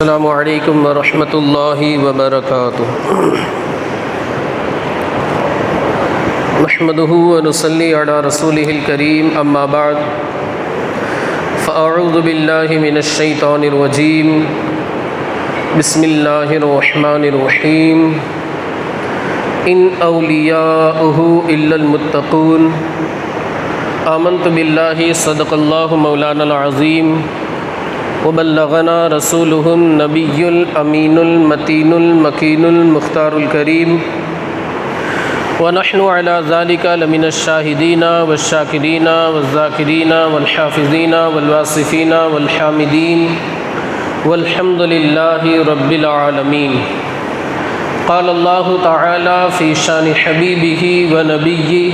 السلام علیکم ورحمۃ اللہ وبرکاتہ۔ نحمدہ ونصلی علی رسولہ الکریم، اما بعد فاعوذ باللہ من الشیطان الرجیم، بسم اللہ الرحمن الرحیم۔ ان اولیاؤہ الا المتقون، آمنت باللہ صدق اللہ مولانا العظیم، وبلغنا رسولہ النبی الامین المتین المکین المختار الکریم، ونحن علی ذلک لمن الشاہدین والشاکرین والذاکرین والحافظین والواصفین والحامدین، والحمد للہ رب العالمین۔ قال اللہ تعالی فی شان حبیبہ ونبیہ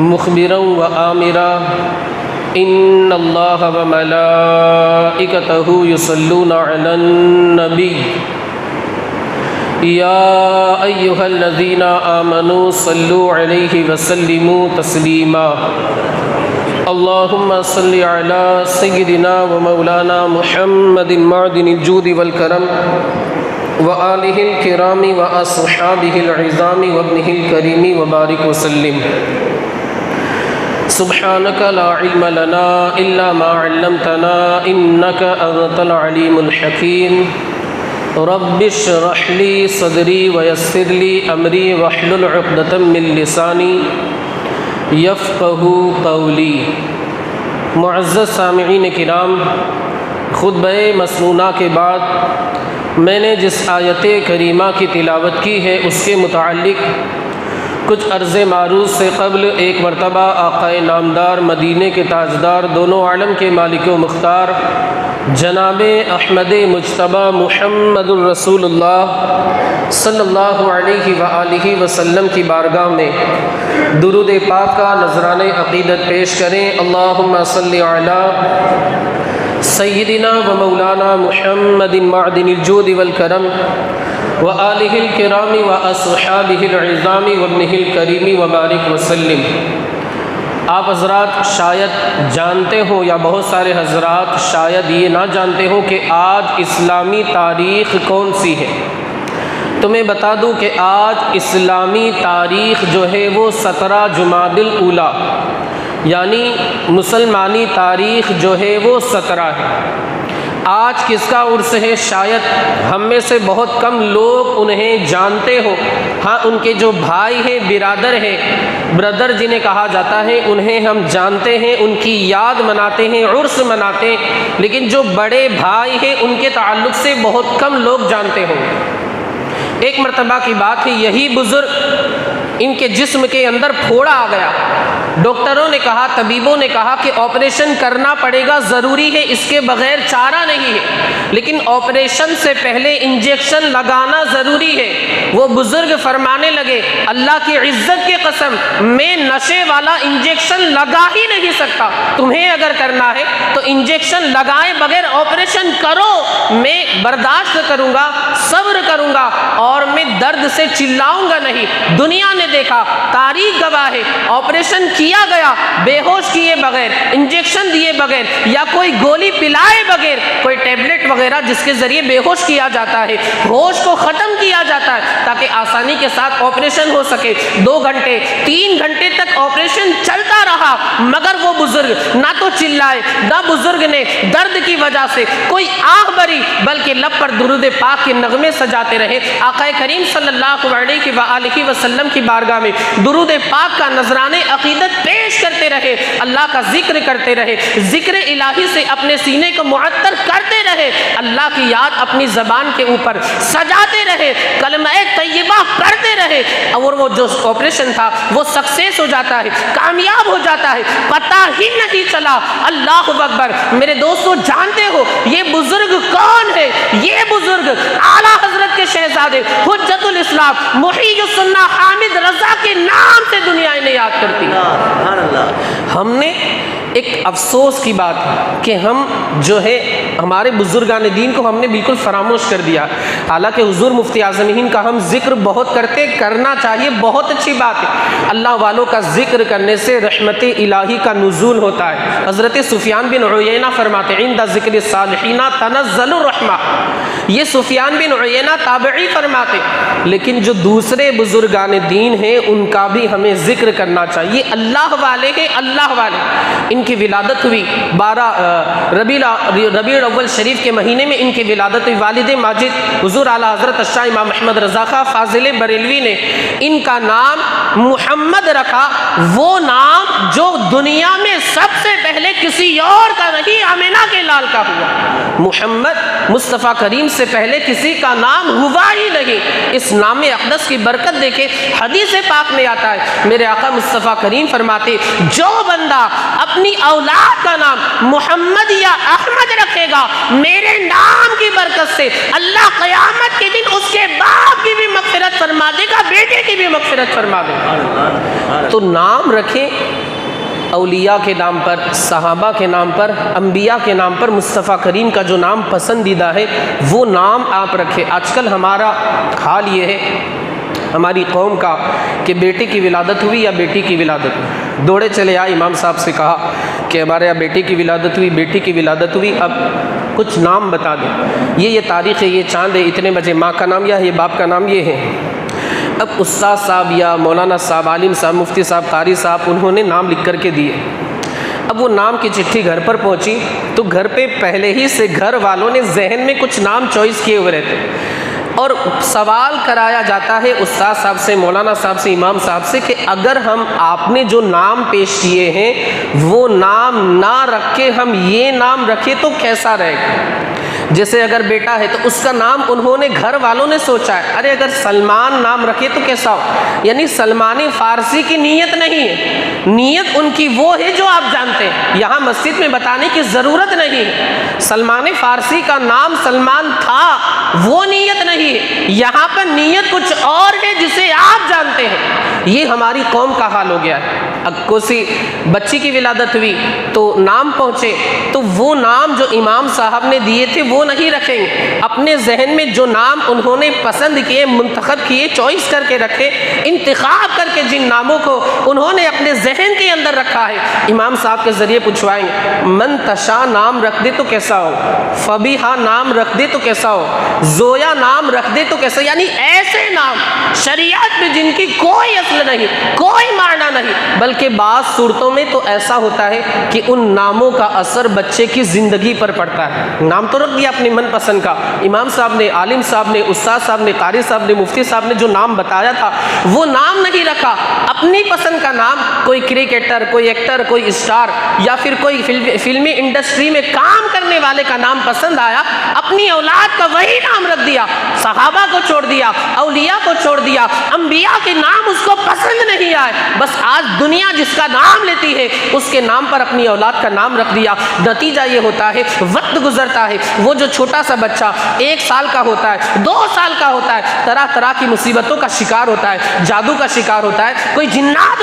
مخبرا وآمرا، ان اللہ وملائکتہ یصلون علی النبی، یا ایہا الذین آمنوا صلوا علیہ وسلموا تسلیما۔ اللہم صل علی سیدنا ومولانا محمد معدن الجود والکرم، وآلہ الکرام واصحابہ العظام وابنہ الکریم، وبارک وسلم۔ سبحانک لا علم لنا الا ما علمتنا انک انت العلیم الحکیم۔ رب اشرح لی صدری ویسر لی امری واحلل عقدۃ من لسانی یفقہوا قولی۔ معزز سامعین کرام، خطبہ مسنونہ کے بعد میں نے جس آیت کریمہ کی تلاوت کی ہے اس کے متعلق کچھ عرض معروض سے قبل ایک مرتبہ آقا نامدار، مدینے کے تاجدار، دونوں عالم کے مالک و مختار جناب احمد مجتبیٰ محمد الرسول اللہ صلی اللہ علیہ وآلہ وسلم کی بارگاہ میں درود پاک کا نذرانِ عقیدت پیش کریں۔ اللہم صلی علی سیدنا و مولانا محمد معدن الجود والکرم، وآلہ الکرام واصحابہ العظام وابنہ الکریم، وبارک وسلم۔ آپ حضرات شاید جانتے ہوں یا بہت سارے حضرات شاید یہ نہ جانتے ہوں کہ آج اسلامی تاریخ کون سی ہے۔ تو میں بتا دوں کہ آج اسلامی تاریخ جو ہے وہ 17 جمادی الاولیٰ، یعنی مسلمانی تاریخ جو ہے وہ 17 ہے۔ آج کس کا عرس ہے شاید ہم میں سے بہت کم لوگ انہیں جانتے ہو۔ ہاں، ان کے جو بھائی ہیں، برادر ہیں، بردر جنہیں کہا جاتا ہے، انہیں ہم جانتے ہیں، ان کی یاد مناتے ہیں، عرس مناتے ہیں، لیکن جو بڑے بھائی ہیں ان کے تعلق سے بہت کم لوگ جانتے ہوں۔ ایک مرتبہ کی بات ہے، یہی بزرگ، ان کے جسم کے اندر پھوڑا آ گیا۔ ڈاکٹروں نے کہا، طبیبوں نے کہا کہ آپریشن کرنا پڑے گا، ضروری ہے، اس کے بغیر چارہ نہیں ہے، لیکن آپریشن سے پہلے انجیکشن لگانا ضروری ہے۔ وہ بزرگ فرمانے لگے، اللہ کی عزت کی قسم، میں نشے والا انجیکشن لگا ہی نہیں سکتا، تمہیں اگر کرنا ہے تو انجیکشن لگائے بغیر آپریشن کرو، میں برداشت کروں گا، صبر کروں گا، اور میں درد سے چلاؤں گا نہیں۔ دنیا نے دیکھا، تاریخ گواہ ہے، آپریشن کیا گیا بے ہوش کیے بغیر، انجیکشن دیے بغیر، یا کوئی گولی پلائے بغیر، کوئی ٹیبلٹ وغیرہ جس کے ذریعے بے ہوش کیا جاتا ہے، ہوش کو ختم کیا جاتا ہے تاکہ آسانی کے ساتھ آپریشن ہو سکے۔ 2 گھنٹے 3 گھنٹے تک آپریشن چلتا رہا، مگر وہ بزرگ نہ تو چلائے، نہ بزرگ نے درد کی وجہ سے کوئی آہ بری، بلکہ لب پر درود پاک کے نغمے سجاتے رہے۔ آقا کریم صلی اللہ علیہ وآلہ وسلم کی بارگاہ میں درود پاک کا نذرانِ عقیدت پیش کرتے رہے، اللہ کا ذکر کرتے رہے، ذکر الہی سے اپنے سینے کو معطر کرتے رہے، اللہ کی یاد اپنی زبان کے اوپر سجاتے رہے، کلمہ طیبہ پڑھتے رہے، اور وہ جو آپریشن تھا وہ سکسیس ہو جاتا ہے، کامیاب ہو جاتا ہے، پتہ ہی نہیں چلا۔ اللہ اکبر۔ میرے دوستو، جانتے ہو یہ بزرگ کون ہے؟ یہ بزرگ اعلیٰ حضرت کے شہزادے حجت الاسلام محی السنہ حامد رضا کے نام سے دنیا انہیں یاد کرتی۔ ہم نے ایک افسوس کی بات ہے کہ ہم جو ہے ہمارے بزرگان دین کو ہم نے بالکل فراموش کر دیا۔ حالانکہ حضور مفتی اعظم ہند کا ہم ذکر بہت کرنا چاہیے، بہت اچھی بات ہے۔ اللہ والوں کا ذکر کرنے سے رحمت الہی کا نزول ہوتا ہے۔ حضرت سفیان بن عیینہ فرماتے ہیں عند ذکر الصالحین تنزل الرحمہ، یہ سفیان بن عیینہ تابعی فرماتے، لیکن جو دوسرے بزرگان دین ہیں ان کا بھی ہمیں ذکر کرنا چاہیے۔ اللہ والے ہیں، اللہ والے۔ ان کی ولادت ہوئی 12 ربیع الاول شریف کے مہینے میں ان کی ولادت ہوئی۔ والد ماجد حضور اعلیٰ حضرت الشاہ امام احمد رضا خان فاضل بریلوی نے ان کا نام محمد رکھا، وہ نام جو دنیا میں سب سے پہلے کسی اور کا نہیں، آمنہ کے لال کا ہوا۔ محمد مصطفیٰ کریم سے پہلے کسی کا نام ہوا ہی نہیں۔ اس نام اقدس کی برکت دیکھے، حدیث پاک میں آتا ہے، میرے آقا مصطفیٰ کریم فرماتے جو بندہ اپنی اولاد کا نام محمد یا احمد رکھے گا، میرے نام کی برکت سے اللہ قیامت کے دن اس کے باپ کی بھی مغفرت فرما دے گا، بیٹے کی بھی مغفرت فرما دے گا۔ تو نام رکھیں اولیاء کے نام پر، صحابہ کے نام پر، انبیاء کے نام پر۔ مصطفیٰ کریم کا جو نام پسندیدہ ہے وہ نام آپ رکھیں۔ آج کل ہمارا حال یہ ہے ہماری قوم کا کہ بیٹے کی ولادت ہوئی یا بیٹی کی ولادت ہوئی، دوڑے چلے آئے، امام صاحب سے کہا کہ ہمارے یہاں بیٹی کی ولادت ہوئی، بیٹی کی ولادت ہوئی، اب کچھ نام بتا دیں، یہ تاریخ ہے، یہ چاند ہے، اتنے بجے ماں کا نام یہ باپ کا نام یہ ہے۔ اب استاد صاحب یا مولانا صاحب، عالم صاحب، مفتی صاحب، قاری صاحب، انہوں نے نام لکھ کر کے دیے۔ اب وہ نام کی چٹھی گھر پر پہنچی تو گھر پہ پہلے ہی سے گھر والوں نے ذہن میں کچھ نام چوائس کیے ہوئے رہتے، اور سوال کرایا جاتا ہے استاد صاحب سے، مولانا صاحب سے، امام صاحب سے کہ اگر ہم آپ نے جو نام پیش کیے ہیں وہ نام نہ رکھ کے ہم یہ نام رکھے تو کیسا رہے گا؟ جیسے اگر بیٹا ہے تو اس کا نام انہوں نے گھر والوں نے سوچا ہے، ارے اگر سلمان نام رکھے تو کیسا ہو؟ یعنی سلمان فارسی کی نیت نہیں ہے، نیت ان کی وہ ہے جو آپ جانتے ہیں، یہاں مسجد میں بتانے کی ضرورت نہیں ہے۔ سلمان فارسی کا نام سلمان تھا، وہ نیت نہیں ہے، یہاں پر نیت کچھ اور ہے جسے آپ جانتے ہیں۔ یہ ہماری قوم کا حال ہو گیا ہے۔ اب کسی بچی کی ولادت ہوئی تو نام پہنچے تو وہ نام جو امام صاحب نے دیے تھے وہ نہیں رکھیں گے، اپنے ذہن میں جو نام انہوں نے پسند کیے، منتخب کیے، چوائس کر کے رکھے، انتخاب کر کے جن ناموں کو انہوں نے اپنے ذہن کے اندر رکھا ہے، امام صاحب کے ذریعے پوچھوائیں گے۔ منتشا نام رکھ دے تو کیسا ہو، فبیہا نام رکھ دے تو کیسا ہو، زویا نام رکھ دے تو کیسا، یعنی ایسے نام شریعت میں جن کی کوئی اصل نہیں، کوئی معنی نہیں، بلکہ بعض صورتوں میں تو ایسا ہوتا ہے کہ ان ناموں کا اثر بچے کی زندگی پر پڑتا ہے۔ نام تو رکھ دیا اپنی من پسند کا، امام صاحب نے، عالم صاحب نے، استاد صاحب نے، قاری صاحب نے، مفتی صاحب نے جو نام بتایا تھا وہ نام نہیں رکھا، اپنی پسند کا نام، کوئی کرکٹر، کوئی ایکٹر، کوئی اسٹار، یا پھر کوئی فلمی انڈسٹری میں کام کرنے والے کا نام پسند آیا، اپنی اولاد کا وہی نام رکھ دیا، صحابہ کو چھوڑ دیا، اولیاء کو چھوڑ دیا، انبیاء کے نام اس کو پسند نہیں آئے، بس آج دنیا جس کا نام لیتی ہے اس کے نام پر اپنی اولاد کا نام رکھ دیا۔ نتیجہ یہ ہوتا ہے وقت گزرتا ہے، وہ جو چھوٹا سا بچہ 1 سال کا ہوتا ہے، 2 سال کا ہوتا ہے، طرح طرح کی مصیبتوں کا شکار ہوتا ہے، جادو کا شکار ہوتا ہے، کوئی جنات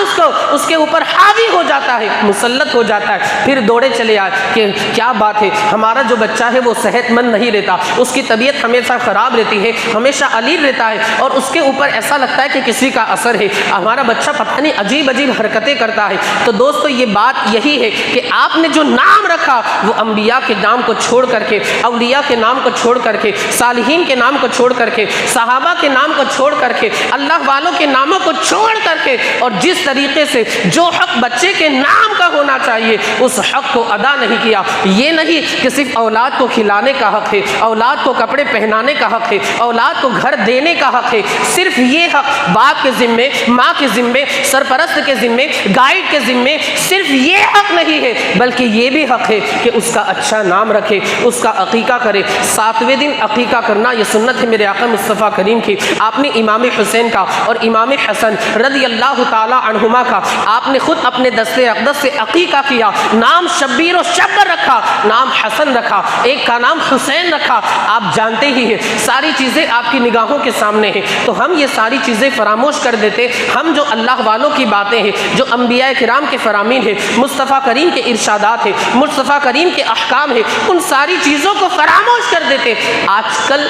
اس کے اوپر حاوی ہو جاتا ہے، مسلط ہو جاتا ہے، پھر دوڑے چلے آئے کہ کیا بات ہے، ہمارا جو بچہ ہے وہ صحت مند نہیں رہتا، اس کی طبیعت ہمیشہ خراب رہتی ہے، ہمیشہ علیل رہتا ہے، اور اس کے اوپر ایسا لگتا ہے کہ کسی کا اثر ہے، ہمارا بچہ پتہ نہیں عجیب عجیب حرکتیں کرتا ہے۔ تو دوستو یہ بات یہی ہے کہ آپ نے جو نام رکھا وہ انبیاء کے نام کو چھوڑ کر کے، اولیاء کے نام کو چھوڑ کر کے، صالحین کے نام کو چھوڑ کر کے، صحابہ کے نام کو چھوڑ کر کے، اللہ والوں کے ناموں کو چھوڑ کر کے، اور جس طریقے سے جو حق بچے کے نام کا ہونا چاہیے اس حق کو ادا نہیں کیا۔ یہ نہیں کہ صرف اولاد کو کھلانے کا حق ہے، اولاد کو کپڑے پہنانے کا حق ہے، اولاد کو گھر دینے کا حق ہے، صرف یہ حق باپ کے ذمے، ماں کے ذمے، سرپرست کے ذمے، گائیڈ کے ذمے، صرف یہ حق نہیں ہے بلکہ یہ بھی حق ہے کہ اس کا اچھا نام رکھے، اس کا عقیقہ کرے۔ 7ویں دن عقیقہ کرنا یہ سنت ہے میرے آقا مصطفیٰ کریم کی۔ آپ نے امام حسین کا اور امام حسن رضی اللہ تعالی عنہما کا آپ نے خود اپنے دست اقدس سے عقیقہ کیا، نام شبیر و شبر رکھا، نام حسن رکھا، ایک کا نام حسین رکھا۔ آپ جانتے ہی ہیں ساری چیزیں آپ کی نگاہوں کے سامنے ہیں، تو ہم یہ ساری چیزیں فراموش کر دیتے، ہم جو اللہ والوں کی باتیں ہیں، جو انبیاء کرام کے فرامین ہیں، مصطفیٰ کریم کے ارشادات ہیں، مصطفیٰ کریم کے احکام ہیں، ان ساری چیزوں کو فراموش کر دیتے۔ آج کل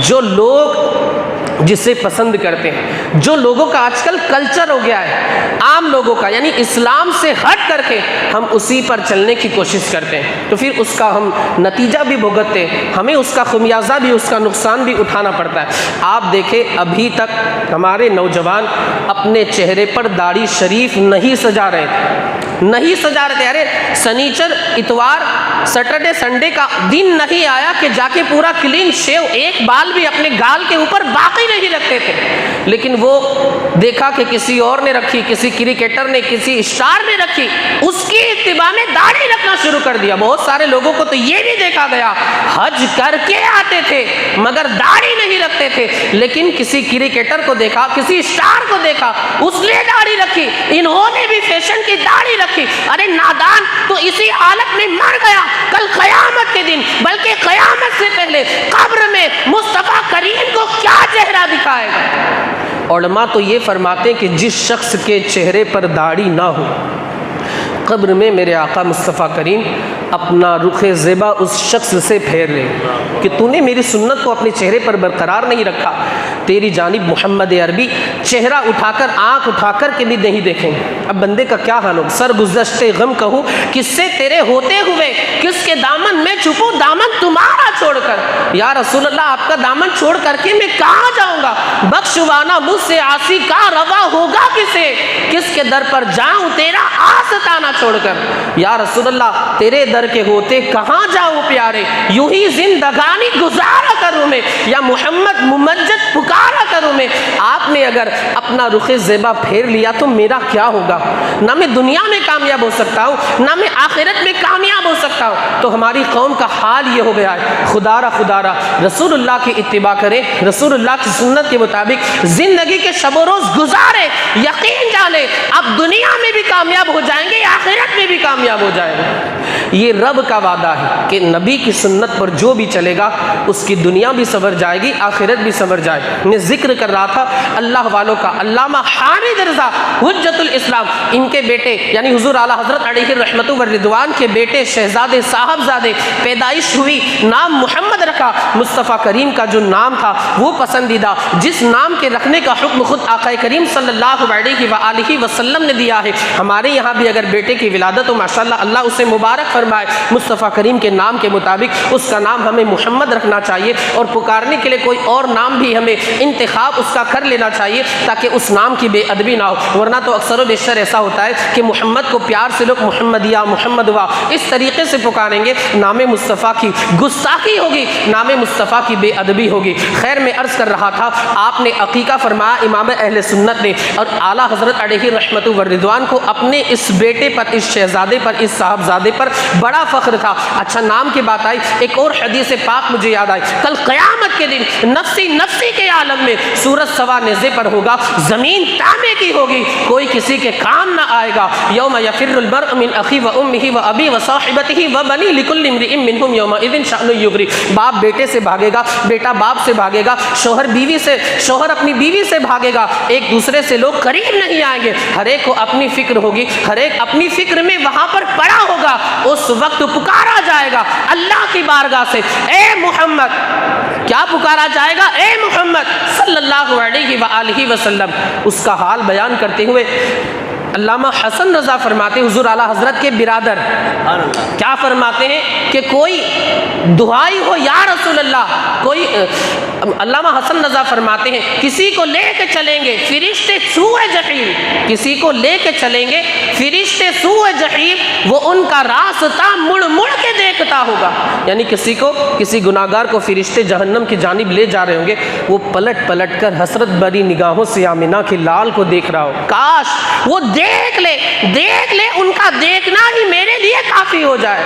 جو لوگ جسے پسند کرتے ہیں، جو لوگوں کا آج کل کلچر ہو گیا ہے عام لوگوں کا، یعنی اسلام سے ہٹ کر کے ہم اسی پر چلنے کی کوشش کرتے ہیں، تو پھر اس کا ہم نتیجہ بھی بھگتتے ہیں، ہمیں اس کا خمیازہ بھی، اس کا نقصان بھی اٹھانا پڑتا ہے۔ آپ دیکھیں ابھی تک ہمارے نوجوان اپنے چہرے پر داڑھی شریف نہیں سجا رہے تھے۔ ارے سنیچر اتوار سیٹرڈے سنڈے کا دن نہیں آیا کہ جا کے پورا کلین شیو، ایک بال بھی اپنے گال کے اوپر باقی نہیں رکھتے تھے، لیکن وہ دیکھا کہ کسی اور نے رکھی، کسی کرکٹر نے، کسی اسٹار نے رکھی، اس کی اتباع میں داڑھی رکھنا شروع کر دیا۔ بہت سارے لوگوں کو تو یہ بھی دیکھا گیا حج کر کے آتے تھے مگر داڑھی نہیں رکھتے تھے، لیکن کسی کرکٹر کو دیکھا، کسی اسٹار کو دیکھا، اس نے داڑھی رکھی، انہوں نے بھی فیشن کی داڑھی رکھی۔ ارے نادان تو اسی حالت میں مر گیا، کل قیامت کے دن، بلکہ قیامت سے پہلے قبر میں مصطفیٰ کریم کو کیا چہرہ دکھائے گا؟ علماء تو یہ فرماتے ہیں کہ جس شخص کے چہرے پر داڑھی نہ ہو، قبر میں میرے آقا مصطفیٰ کریم اپنا رخ زیبا اس شخص سے پھیر لے کہ تو نے میری سنت کو اپنے چہرے پر برقرار نہیں رکھا، تیری جانب محمد عربی چہرہ اٹھا کر، آنکھ اٹھا کر کے بھی نہیں دیکھیں گے۔ اب بندے کا کیا حال ہو، سر گزشتے غم کہوں کس سے تیرے ہوتے ہوئے، کس کے دامن میں چھپوں دامن تمہارا چھوڑ کر، یا رسول اللہ آپ کا دامن چھوڑ کر کے میں کہاں جاؤں گا، بخشوانا مجھ سے عاصی کا روا ہوگا کسے، کس کے در پر جاؤں تیرا آستانہ چھوڑ کر، یا رسول اللہ تیرے در کے ہوتے کہاں جاؤں پیارے، یوں ہی زندگانی گزارا کروں میں، یا محمد ممجد پکارا کروں میں۔ آپ نے اگر اپنا رخ زیبا پھیر لیا تو میرا کیا ہوگا، نہ میں دنیا میں کامیاب ہو سکتا ہوں، نہ میں آخرت میں کامیاب ہو سکتا ہوں۔ تو ہماری قوم کا حال یہ ہو گیا ہے، خدا را رسول اللہ کی اتباع کریں، رسول اللہ کی سنت کے مطابق زندگی کے شب و روز گزارے، یقین جانے اب دنیا میں بھی کامیاب ہو جائیں گے، آخرت میں بھی کامیاب ہو جائیں گے۔ یہ رب کا وعدہ ہے کہ نبی کی سنت پر جو بھی چلے گا اس کی دنیا بھی سنور جائے گی، آخرت بھی سنور جائے گی۔ میں ذکر کر رہا تھا اللہ والوں کا، علامہ حامد رضا حجت الاسلام، ان کے بیٹے یعنی حضور اعلیٰ حضرت علیہ رحمت و رضوان کے بیٹے شہزادے صاحبزادے، پیدائش ہوئی، نام محمد رکھا، مصطفیٰ کریم کا جو نام تھا وہ پسندیدہ، جس نام کے رکھنے کا حکم خود آقا کریم صلی اللہ علیہ وآلہ وسلم نے دیا ہے۔ ہمارے یہاں بھی اگر بیٹے کی ولادت ہو ماشاءاللہ اللہ اسے مبارک فرمائے، مصطفیٰ کریم کے نام کے مطابق اس کا نام ہمیں محمد رکھنا چاہیے، اور پکارنے کے لیے کوئی اور نام بھی ہمیں انتخاب اس کا کر لینا چاہیے تاکہ اس نام کی بے ادبی نہ ہو، ورنہ تو اکثر و بیشتر ایسا ہوتا ہے کہ محمد کو پیار سے لوگ محمدیہ، محمدوا اس طریقے سے پکاریں گے، نام مصطفیٰ کی گستاخی ہوگی، نام مصطفیٰ کی بے ادبی ہوگی۔ خیر میں عرض کر رہا تھا آپ نے عقیقہ فرمایا امام اہل سنت نے، اور اعلیٰ حضرت علیہ رحمت و رضوان کو اپنے اس بیٹے پر، اس شہزادے پر، اس صاحبزادے پر بڑا فخر تھا۔ اچھا نام کی بات آئی، ایک اور حدیث پاک مجھے یاد آئی، کل قیامت کے دن نفسی نفسی کے عالم میں سورج سوا نیزے پر ہوگا، زمین تانبے کی ہوگی، کوئی کسی کے کام نہ آئے گا۔ یوم یفر المرء من اخی و امہ و ابی و صاحبتہ و بنی لکل امرئ منہم یومئذ شأن یغنی۔ باپ بیٹے سے بھاگے گا، بیٹا باپ سے بھاگے گا، شوہر بیوی سے، شوہر اپنی بیوی سے بھاگے گا، ایک دوسرے سے لوگ قریب نہیں آئیں گے، ہر ایک کو اپنی فکر ہوگی، ہر ایک اپنی فکر میں وہاں پر پڑا ہوگا۔ اس وقت پکارا جائے گا اللہ کی بارگاہ سے، اے محمد، کیا پکارا جائے گا؟ اے محمد صلی اللہ علیہ وآلہ وسلم۔ اس کا حال بیان کرتے ہوئے علامہ حسن رضا فرماتے ہیں، حضور اعلیٰ حضرت کے برادر کیا فرماتے ہیں کہ کوئی دعائی ہو یا رسول اللہ، کوئی علامہ حسن رضا فرماتے ہیں کسی کو لے کے چلیں گے فرشتے سوئے جحیم، کسی کو لے کے چلیں گے فرشتے سوئے جحیم، وہ ان کا راستہ مڑ مڑ کے دیکھتا ہوگا، یعنی کسی گناہگار کو فرشتے جہنم کی جانب لے جا رہے ہوں گے، وہ پلٹ پلٹ کر حسرت بری نگاہوں سے آمنہ کے لال کو دیکھ رہا ہو، کاش وہ دیکھ لے ان کا دیکھنا ہی میرے لیے کافی ہو جائے۔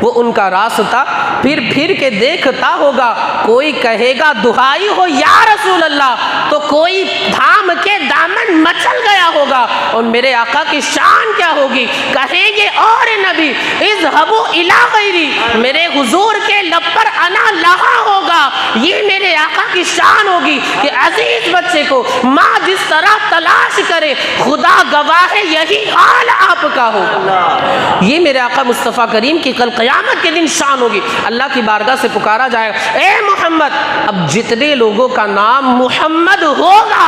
وہ ان کا راستہ پھر کے دیکھتا ہوگا، کوئی کہے گا دہائی ہو یا رسول اللہ، تو کوئی تھام کے دامن مچل گیا ہوگا، اور میرے آقا کی شان کیا ہوگی، کہیں گے اور نبی اذهبوا الی غیری، میرے حضور کے لب پر انا لہا ہوگا، ہوگا، یہ میرے آقا کی شان ہوگی کہ عزیز بچے کو ماں جس طرح تلاش کرے، خدا گواہ ہے یہی حال آپ کا ہوگا۔ یہ میرے آقا مصطفیٰ کریم کی کل قیامت کے دن شان ہوگی۔ اللہ کی بارگاہ سے پکارا جائے گا، اے محمد، اب جتنے لوگوں کا نام محمد ہوگا،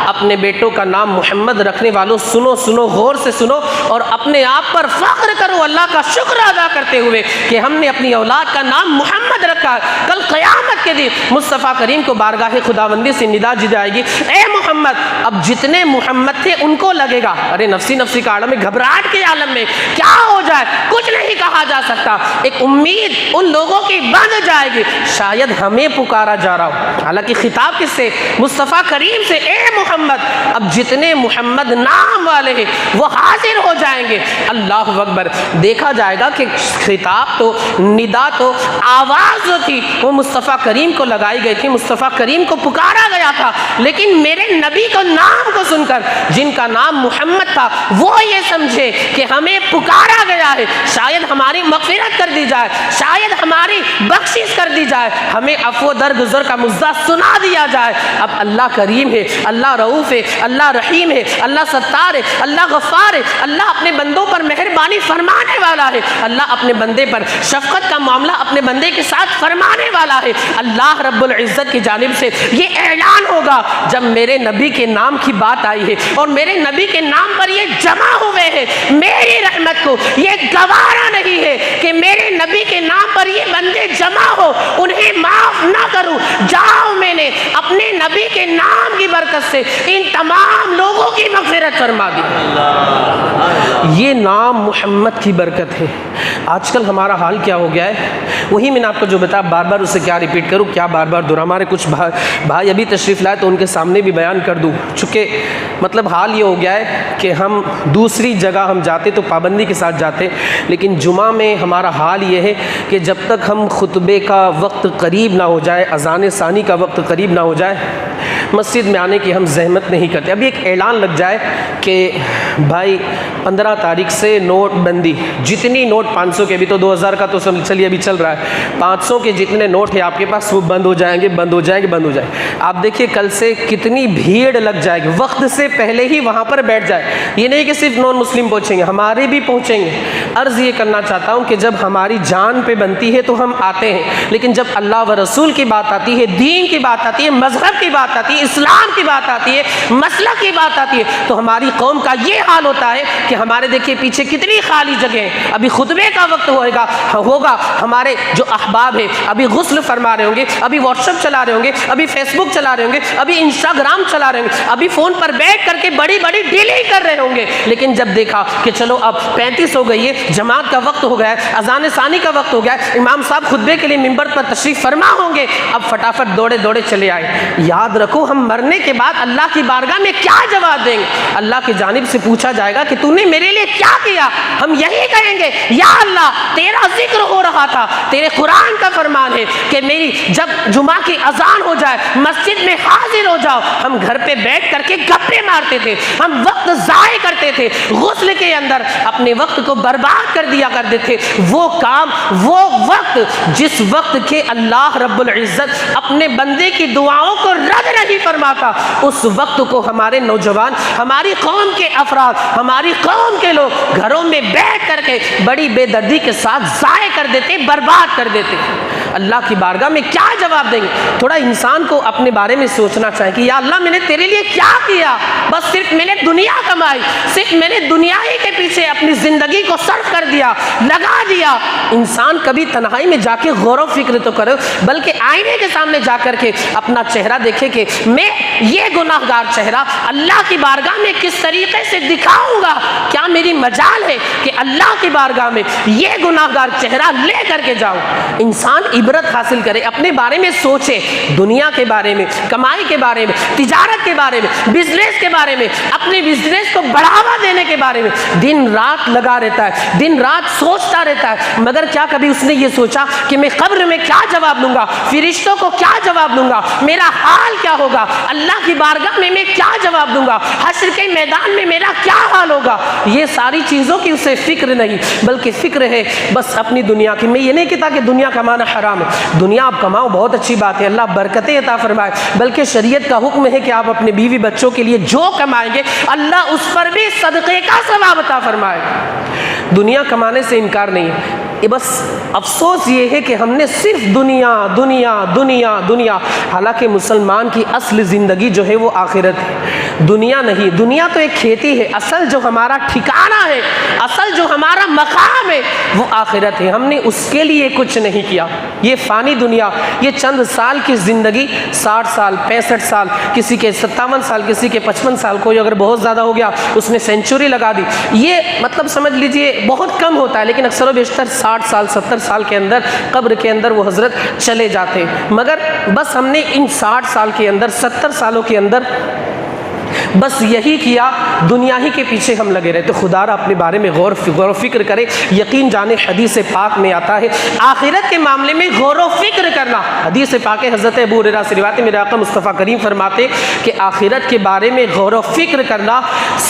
اپنے بیٹوں کا نام محمد رکھنے والوں سنو سنو، غور سے سنو اور اپنے آپ پر فخر کرو، اللہ کا شکر ادا کرتے ہوئے کہ ہم نے اپنی اولاد کا نام محمد رکھا ہے۔ کل قیامت کے دن مصطفیٰ کریم کو بارگاہ خداوندی سے ندا دی جائے گی، اے محمد، اب جتنے محمد تھے ان کو لگے گا ارے نفسی نفسی کا عالم میں، گھبراہٹ کے عالم میں کیا ہو جائے کچھ نہیں کہا جا سکتا، ایک امید ان لوگوں کی بن جائے گی، شاید ہمیں پکارا جا رہا ہو۔ حالانکہ خطاب کس سے؟ مصطفیٰ کریم سے، اے محمد، اب جتنے محمد نام والے ہیں وہ حاضر ہو جائیں گے۔ اللہ اکبر، دیکھا جائے گا کہ خطاب تو، ندا تو، آواز جو تھی وہ مصطفیٰ کریم کو لگائی گئی تھی، مصطفیٰ کریم کو پکارا گیا تھا، لیکن میرے نبی کو نام کو سن کر جن کا نام محمد تھا وہ یہ سمجھے کہ ہمیں پکارا گیا ہے، شاید ہماری مغفرت کر دی جائے، شاید ہماری بخشش کر دی جائے، ہمیں عفو درگزر کا مزہ سنا دیا جائے۔ اب اللہ کریم ہے، اللہ رؤوف ہے، اللہ رحیم ہے، اللہ ستار ہے، اللہ غفار ہے، اللہ اپنے بندوں پر مہربانی فرمانے والا ہے، اللہ اپنے بندے پر شفقت کا معاملہ اپنے بندے کے ساتھ فرمانے والا ہے۔ اللہ رب العزت کی جانب سے یہ اعلان ہوگا جب میرے نبی کے نام کی بات آئی ہے اور میرے نبی کے نام پر یہ جمع ہوئے ہیں، میری رحمت کو یہ گوارا نہیں ہے کہ میرے نبی کے نام پر یہ بندے جمع ہو، انہیں معاف نہ کروں، جاؤ میں نے اپنے نبی کے نام کی برکت سے ان تمام لوگوں کی مغفرت فرما دی۔ یہ نام محمد کی برکت ہے۔ آج کل ہمارا حال کیا ہو گیا ہے؟ وہی میں نے آپ کو جو بتایا، بار بار اسے کیا ریپیٹ کروں، کیا بار بار دورہ، ہمارے کچھ بھائی ابھی تشریف لائے تو ان کے سامنے بھی بیان کر دوں، چونکہ مطلب حال یہ ہو گیا ہے کہ ہم دوسری جگہ ہم جاتے تو پابندی کے ساتھ جاتے، لیکن جمعہ میں ہمارا حال یہ ہے کہ جب تک ہم خطبے کا وقت قریب نہ ہو جائے، اذان ثانی کا وقت قریب نہ ہو جائے، مسجد میں آنے کی ہم زحمت نہیں کرتے۔ ابھی ایک اعلان لگ جائے کہ بھائی 15 تاریخ سے نوٹ بندی، جتنی نوٹ 500 کے، بھی تو 2000 کا تو چلیے ابھی چل رہا ہے، 500 کے جتنے نوٹ ہیں آپ کے پاس وہ بند ہو جائیں گے، بند ہو جائیں گے، بند ہو جائیں گے۔ آپ دیکھیے کل سے کتنی بھیڑ لگ جائے گی، وقت سے پہلے ہی وہاں پر بیٹھ جائے۔ یہ نہیں کہ صرف نان مسلم پہنچیں گے، ہمارے بھی پہنچیں گے۔ عرض یہ کرنا چاہتا ہوں کہ جب ہماری جان پہ بنتی ہے تو ہم آتے ہیں، لیکن جب اللہ و رسول کی بات آتی ہے، دین کی بات آتی ہے، مذہب کی بات آتی ہے، اسلام کی بات آتی ہے، مسلک کی بات آتی ہے، تو ہماری قوم کا یہ حال ہوتا ہے کہ ہمارے دیکھیے پیچھے کتنی خالی جگہ ہیں۔ ابھی خطبے کا وقت ہوگا، ہمارے جو احباب ہیں ابھی غسل فرما رہے ہوں گے، ابھی واٹس ایپ چلا رہے ہوں گے، ابھی فیس بک چلا رہے ہوں گے، ابھی انسٹاگرام چلا رہے ہوں گے، ابھی فون پر بیٹھ کر کے بڑی بڑی ڈیلنگ کر رہے ہوں گے، لیکن جب دیکھا کہ چلو اب 35 ہو گئی ہے، جماعت کا وقت ہو گیا ہے، اذان ثانی کا وقت ہو گیا ہے، امام صاحب خطبے کے لیے منبر پر تشریف فرما ہوں گے، اب فٹافٹ دوڑے دوڑے چلے آئے۔ یاد رکھو ہم مرنے کے بعد اللہ کی بارگاہ میں کیا جواب دیں گے؟ اللہ کی جانب سے پوچھا جائے گا کہ تو نے میرے لیے کیا کیا؟ ہم یہی کہیں گے، یا اللہ تیرا ذکر ہو رہا تھا، تیرے قرآن کا فرمان ہے کہ میری جب جمعہ کی اذان ہو جائے مسجد میں حاضر ہو جاؤ۔ ہم گھر پہ بیٹھ کر کے گپے مارتے تھے، ہم وقت ضائع کرتے تھے، غسل کے اندر اپنے وقت کو برباد کر دیا کرتے تھے۔ وہ کام، وہ وقت جس وقت کے اللہ رب العزت اپنے بندے کی دعاؤں کو رد نہیں فرماتا، اس وقت کو ہمارے نوجوان، ہماری قوم کے افراد، ہماری قوم کے لوگ گھروں میں بیٹھ کر کے بڑی بے دردی کے ساتھ ضائع کر دیتے، برباد کر دیتے۔ اللہ کی بارگاہ میں کیا جواب دیں گے؟ تھوڑا انسان کو اپنے بارے میں سوچنا چاہیے کہ یا اللہ میں نے تیرے لیے کیا کیا؟ بس صرف میں نے دنیا کمائی، صرف میں نے دنیا ہی کے پیچھے اپنی زندگی کو صرف کر دیا، لگا دیا۔ انسان کبھی تنہائی میں جا کے غور و فکر تو کرے، بلکہ آئینے کے سامنے جا کر کے اپنا چہرہ دیکھے کہ میں یہ گناہ گار چہرہ اللہ کی بارگاہ میں کس طریقے سے دکھاؤں گا۔ کیا میری مجال ہے کہ اللہ کی بارگاہ میں یہ گناہ گار چہرہ لے کر کے جاؤں؟ انسان عبرت حاصل کرے، اپنے بارے میں سوچے، دنیا کے بارے میں، کمائی کے بارے میں، تجارت کے بارے میں، بزنس کے بارے میں، اپنے بزنس کو بڑھاوا دینے کے بارے میں دن رات لگا رہتا ہے، دن رات سوچتا رہتا ہے، مگر کیا کبھی اس نے یہ سوچا کہ میں قبر میں کیا جواب دوں گا، فرشتوں کو کیا جواب دوں گا، میرا حال کیا ہوگا، اللہ کی بارگاہ میں کیا جواب دوں گا، حشر کے میدان میں میرا کیا حال ہوگا؟ یہ ساری چیزوں کی اسے فکر نہیں، بلکہ فکر ہے بس اپنی دنیا کی۔ میں یہ نہیں کہتا کہ دنیا کمانا حرام ہے، دنیا آپ کماؤ، بہت اچھی بات ہے، اللہ برکتیں عطا فرمائے، بلکہ شریعت کا حکم ہے کہ آپ اپنے بیوی بچوں کے لیے جو کمائیں گے اللہ اس پر بھی صدقے کا ثواب عطا فرمائے۔ دنیا کمانے سے انکار نہیں ہے، بس افسوس یہ ہے کہ ہم نے صرف دنیا دنیا دنیا دنیا، حالانکہ مسلمان کی اصل زندگی جو ہے وہ آخرت ہے، دنیا نہیں۔ دنیا تو ایک کھیتی ہے، اصل جو ہمارا ٹھکانہ ہے، اصل جو ہمارا مقام ہے وہ آخرت ہے۔ ہم نے اس کے لیے کچھ نہیں کیا۔ یہ فانی دنیا، یہ چند سال کی زندگی، 60 سال 65 سال، کسی کے 57 سال، کسی کے 55 سال، کوئی اگر بہت زیادہ ہو گیا اس نے سینچری لگا دی، یہ مطلب سمجھ لیجئے بہت کم ہوتا ہے، لیکن اکثر و بیشتر 60 سال 70 سال کے اندر قبر کے اندر وہ حضرت چلے جاتے ہیں۔ مگر بس ہم نے ان 60 سال کے اندر 70 سالوں کے اندر بس یہی کیا، دنیا ہی کے پیچھے ہم لگے رہے۔ تو خدا را اپنے بارے میں غور و فکر کرے، یقین جانے حدیث پاک میں آتا ہے آخرت کے معاملے میں غور و فکر کرنا۔ حدیث پاک حضرت ابو ہریرہ سے روایت ہے، میرے آقا مصطفیٰ کریم فرماتے کہ آخرت کے بارے میں غور و فکر کرنا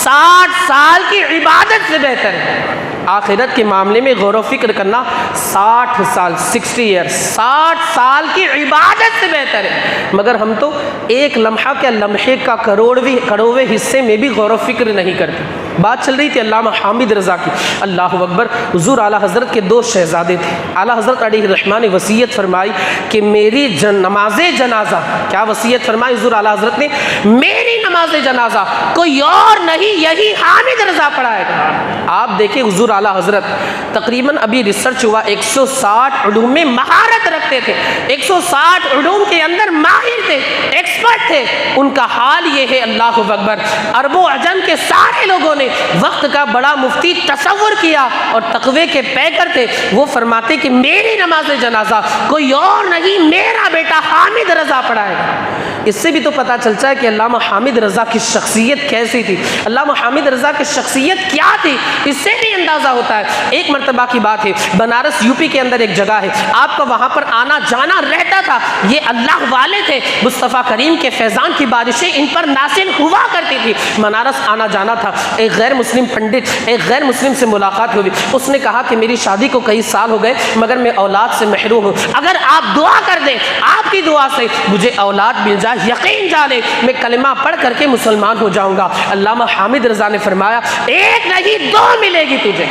60 سال کی عبادت سے بہتر ہے۔ آخرت کے معاملے میں غور و فکر کرنا 60 سال 60 سال کی عبادت سے بہتر ہے، مگر ہم تو ایک لمحہ کے لمحے کا کروڑویں حصے میں بھی غور و فکر نہیں کرتے۔ بات چل رہی تھی علامہ حامد رضا کی، اللہ اکبر، حضور اعلیٰ حضرت کے 2 شہزادے تھے۔ اعلیٰ حضرت علیہ الرحمٰن نے وصیت فرمائی کہ میری نماز جنازہ، کیا وصیت فرمائی حضور اعلیٰ حضرت نے؟ میری نماز جنازہ کوئی اور نہیں، یہی حامد رضا پڑھائے گا۔ آپ دیکھیں حضور اعلیٰ حضرت تقریباً ابھی ریسرچ ہوا 160 علوم میں مہارت رکھتے تھے، 160 علوم کے اندر ماہر تھے، ایکسپرٹ تھے۔ ان کا حال یہ ہے اللہ اکبر، عرب و عجم کے سارے لوگوں نے وقت کا بڑا مفتی تصور کیا اور تقوی کے پیکر تھے، وہ فرماتے کہ میری نماز جنازہ کوئی اور نہیں، میرا بیٹا حامد رضا پڑھائے گا۔ اس سے بھی تو پتہ چلتا ہے کہ علامہ حامد رضا کی شخصیت کیسی تھی، علامہ حامد رضا کی شخصیت کیا تھی، اس سے بھی اندازہ ہوتا ہے۔ ایک مرتبہ کی بات ہے، بنارس یوپی کے اندر ایک جگہ ہے، آپ کا وہاں پر آنا جانا رہتا تھا۔ یہ اللہ والے تھے، مصطفیٰ کریم کے فیضان کی بارشیں ان پر نازل ہوا کرتی تھی، بنارس آنا جانا تھا۔ ایک غیر مسلم پنڈت، ایک غیر مسلم سے ملاقات ہوئی، اس نے کہا کہ میری شادی کو کئی سال ہو گئے مگر میں اولاد سے محروم ہوں، اگر آپ دعا کر دیں، آپ کی دعا سے مجھے اولاد مل جائے، یقین جانے میں کلمہ پڑھ کر کے مسلمان ہو جاؤں گا۔ علامہ حامد رضا نے فرمایا ایک نہیں 2 ملے گی تجھے۔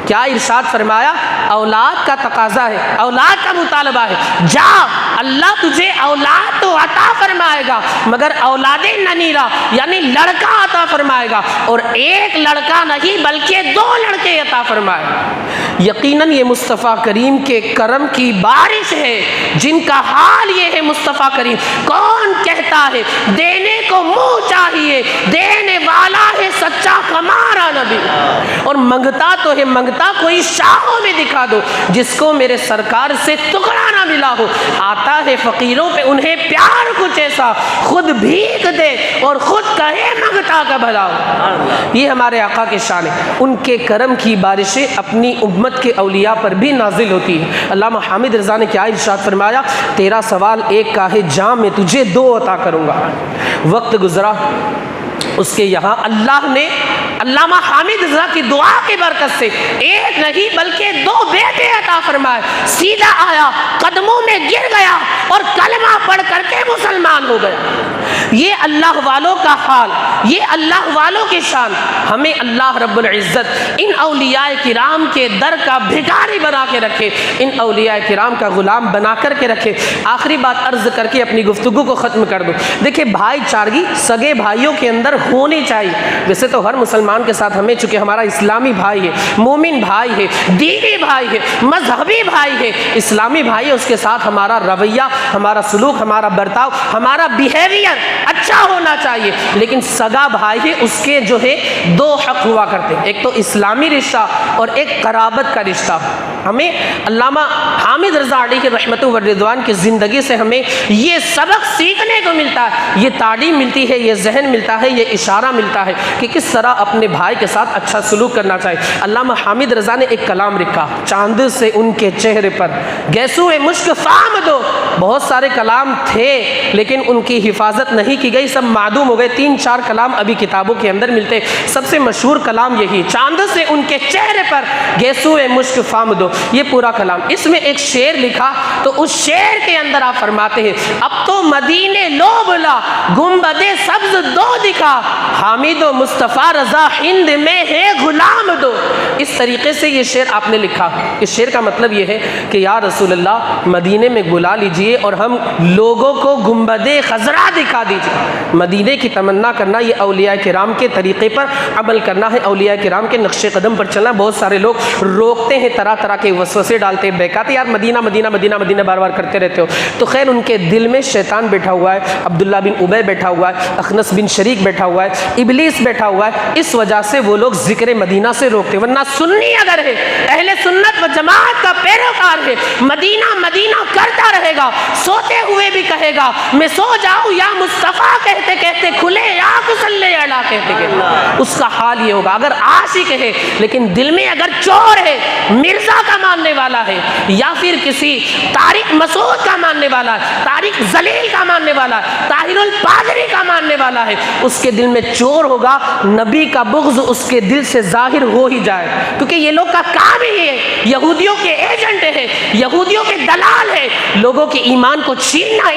کیا ارشاد فرمایا؟ اولاد کا تقاضا ہے، اولاد کا مطالبہ ہے، جا اللہ تجھے اولاد تو عطا فرمائے گا مگر اولاد ننیرہ یعنی لڑکا عطا فرمائے گا، اور ایک لڑکا نہیں بلکہ 2 لڑکے عطا فرمائے گا۔ یقیناً یہ مصطفیٰ کریم کے کرم کی بارش ہے، جن کا حال یہ ہے مصطفیٰ کریم، کون کہتا ہے دینے کو منہ چاہیے، دینے والا ہے سچا ہمارا نبی، اور منگتا تو ہے، منگتا کوئی شاہوں میں دکھا دو، جس کو میرے سرکار سے ٹکڑا نہ ملا ہو، آتا ہے فقیروں پہ انہیں پیار کچھ ایسا، خود بھیک دے اور خود کہے منگتا کا بھلا ہو۔ یہ ہمارے آقا کے شان ہے، ان کے کرم کی بارشیں اپنی امت کے اولیاء پر بھی نازل ہوتی ہے۔ علامہ حامد رضا نے کیا ارشاد فرمایا؟ تیرا سوال ایک کا ہے جام میں تجھے 2 عطا کروں گا۔ وقت گزرا، اس کے یہاں اللہ نے علامہ حامد رضا کی دعا کی برکت سے ایک نہیں بلکہ 2 بیٹے عطا فرمائے، سیدھا آیا، قدموں میں گر گیا اور کلمہ پڑھ کر کے مسلمان ہو گیا۔ یہ اللہ والوں کا حال، یہ اللہ والوں کی شان۔ ہمیں اللہ رب العزت ان اولیاء کرام کے در کا بھکاری بنا کے رکھے، ان اولیاء کرام کا غلام بنا کر کے رکھے۔ آخری بات عرض کر کے اپنی گفتگو کو ختم کر دو۔ دیکھیں بھائی چارگی سگے بھائیوں کے اندر ہونی چاہیے۔ ویسے تو ہر مسلمان کے ساتھ ہمیں، چونکہ ہمارا اسلامی بھائی ہے، مومن بھائی ہے، دینی بھائی ہے، مذہبی بھائی ہے، اسلامی بھائی ہے، اس کے ساتھ ہمارا رویہ، ہمارا سلوک، ہمارا برتاؤ، ہمارا بیہیویئر اچھا ہونا چاہیے۔ لیکن سگا بھائی ہے، اس کے جو ہے 2 حق ہوا کرتے ہیں، ایک تو اسلامی رشتہ اور ایک قرابت کا رشتہ۔ ہمیں علامہ حامد رضا علیہ رحمت و رضوان کی زندگی سے ہمیں یہ سبق سیکھنے کو ملتا ہے، یہ تعلیم ملتی ہے، یہ ذہن ملتا ہے، یہ اشارہ ملتا ہے کہ کس طرح اپنے بھائی کے ساتھ اچھا سلوک کرنا چاہیے۔ علامہ حامد رضا نے ایک کلام لکھا، چاند سے ان کے چہرے پر گیسو مشک فام دو۔ بہت سارے کلام تھے لیکن ان کی حفاظت نہیں کی گئی، سب معدوم ہو گئے۔ 3-4 کلام ابھی کتابوں کے اندر ملتے، سب سے مشہور کلام یہی، چاند سے ان کے چہرے پر گیسو مشک فام دو، یہ پورا کلام۔ اس میں ایک شعر لکھا تو اس شعر کے اندر آپ فرماتے ہیں، اب تو مدینے لو بلا گنبد سبز دو دکھا، حامد و مصطفیٰ رضا ہند میں ہے غلام دو۔ اس طریقے سے یہ شعر آپ نے لکھا۔ اس شعر کا مطلب یہ ہے کہ یا رسول اللہ مدینے میں بلا لیجئے اور ہم لوگوں کو گنبد خضرا دکھا دیجئے۔ مدینے کی تمنا کرنا یہ اولیاء کرام کے طریقے پر عمل کرنا ہے، اولیاء کرام کے نقش قدم پر چلنا۔ بہت سارے لوگ روکتے ہیں، طرح طرح کے وسوسے ڈالتے ہیں، بہکاتے یار مدینہ مدینہ مدینہ مدینہ بار بار کرتے رہتے ہو۔ تو خیر ان کے دل میں شیطان بیٹھا ہوا ہے، عبداللہ بن ابی بیٹھا ہوا ہے، اخنس بن شریک بیٹھا ہوا ہے، ابلیس بیٹھا ہوا ہے، اس وجہ سے وہ لوگ ذکر مدینہ سے روکتے۔ ورنہ سنی اگر ہے، اہل سنت و جماعت کا پیروکار ہے، مدینہ مدینہ کرتا رہے گا، سوتے ہوئے بھی کہے گا میں سو جاؤں یا مصطفیٰ کہتے کہتے کھلے یا صلی اللہ کہتے کہتے، اس کا حال یہ ہوگا۔ اگر عاشق ہے لیکن دل میں اگر چور ہے، مرزا کا ماننے والا ہے یا پھر کسی طارق مسعود کا ماننے والا ہے، طارق ذلیل کا ماننے والا ہے، طاہر الپادری کا ماننے والا ہے، اس کے دل میں چور ہوگا، نبی کا بغض اس کے دل سے ظاہر ہو ہی جائے، کیونکہ یہ لوگ کا کام ہی ہے، یہودیوں کے ایجنٹ ہے، یہودیوں کے دلال ہے، لوگوں کے ایمان کو چھیننا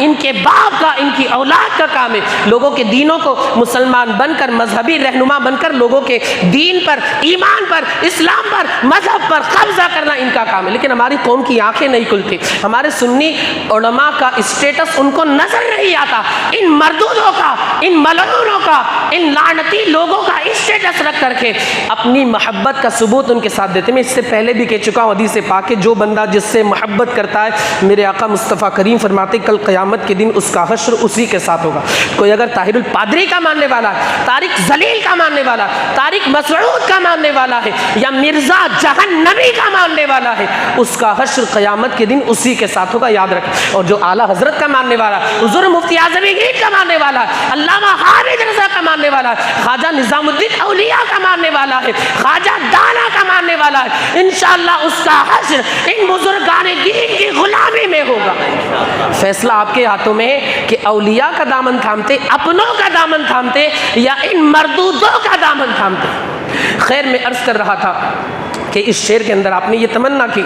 ان کے باپ کا، ان کی اولاد کا کام ہے، لوگوں کے دینوں کو مسلمان بن کر، مذہبی رہنما بن کر لوگوں کے دین پر، ایمان پر، اسلام پر، مذہب پر قبضہ کرنا ان کا کام ہے۔ لیکن ہماری قوم کی آنکھیں نہیں کھلتی، ہمارے سنی علماء کا اسٹیٹس ان کو نظر نہیں آتا، ان مردودوں کا، ان ملعونوں کا، ان لعنتی لوگوں کا اسٹیٹس رکھ کر کے اپنی محبت کا ثبوت ان کے ساتھ دیتے۔ میں اس سے پہلے بھی کہہ چکا ہوں، حدیث پاک ہے، جو بندہ جس سے محبت کرتا ہے، میرے آقا مصطفیٰ کریم فرماتے کل قیامت کے دن اس کا حشر اسی کے ساتھ ہوگا۔ کوئی اگر طاہر الپادری کا ماننے والا ہے، طارق ذلیل کا ماننے والا ہے، طارق مسعود کا ماننے والا ہے، یا مرزا جہنمی کا ماننے والا ہے، اس کا حشر قیامت کے دن اسی کے ساتھ ہوگا، یاد رکھیں۔ اور جو اعلیٰ حضرت کا ماننے والا ہے، حضور مفتی اعظم ہند کا ماننے والا ہے، علامہ حامد رضا کا ماننے والا ہے، خواجہ نظام الدین اولیاء کا ماننے والا ہے، خواجہ دانا کا ماننے والا ہے، انشاءاللہ اس کا حشر ان بزرگان دین کی غلامی میں ہوگا۔ فیصلہ آپ کے ہاتھوں میں ہے کہ اولیاء کا دامن تھامتے، اپنوں کا دامن تھامتے، یا ان مردودوں کا دامن تھامتے۔ خیر میں عرض کر رہا تھا کہ اس شعر کے اندر آپ نے یہ تمنا کی،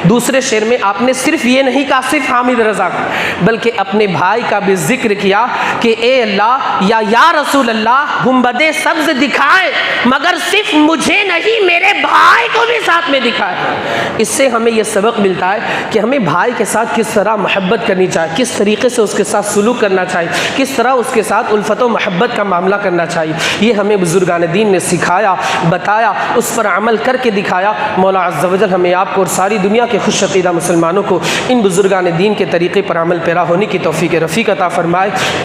دوسرے شعر میں آپ نے صرف یہ نہیں کہا صرف حامد رضا کا، بلکہ اپنے بھائی کا بھی ذکر کیا کہ اے اللہ یا رسول اللہ گنبد سبز دکھائے مگر صرف مجھے نہیں میرے بھائی کو بھی ساتھ میں دکھائے۔ اس سے ہمیں یہ سبق ملتا ہے کہ ہمیں بھائی کے ساتھ کس طرح محبت کرنی چاہیے، کس طریقے سے اس کے ساتھ سلوک کرنا چاہیے، کس طرح اس کے ساتھ الفت و محبت کا معاملہ کرنا چاہیے۔ یہ ہمیں بزرگان دین نے سکھایا، بتایا، اس پر عمل کر کے دکھایا۔ مولا عز و جل ہمیں آپ کو اور ساری دنیا کے خوش عقیدہ مسلمانوں کو ان بزرگان دین کے طریقے پر عمل پیرا ہونے کی توفیق رفیق عطا فرمائے۔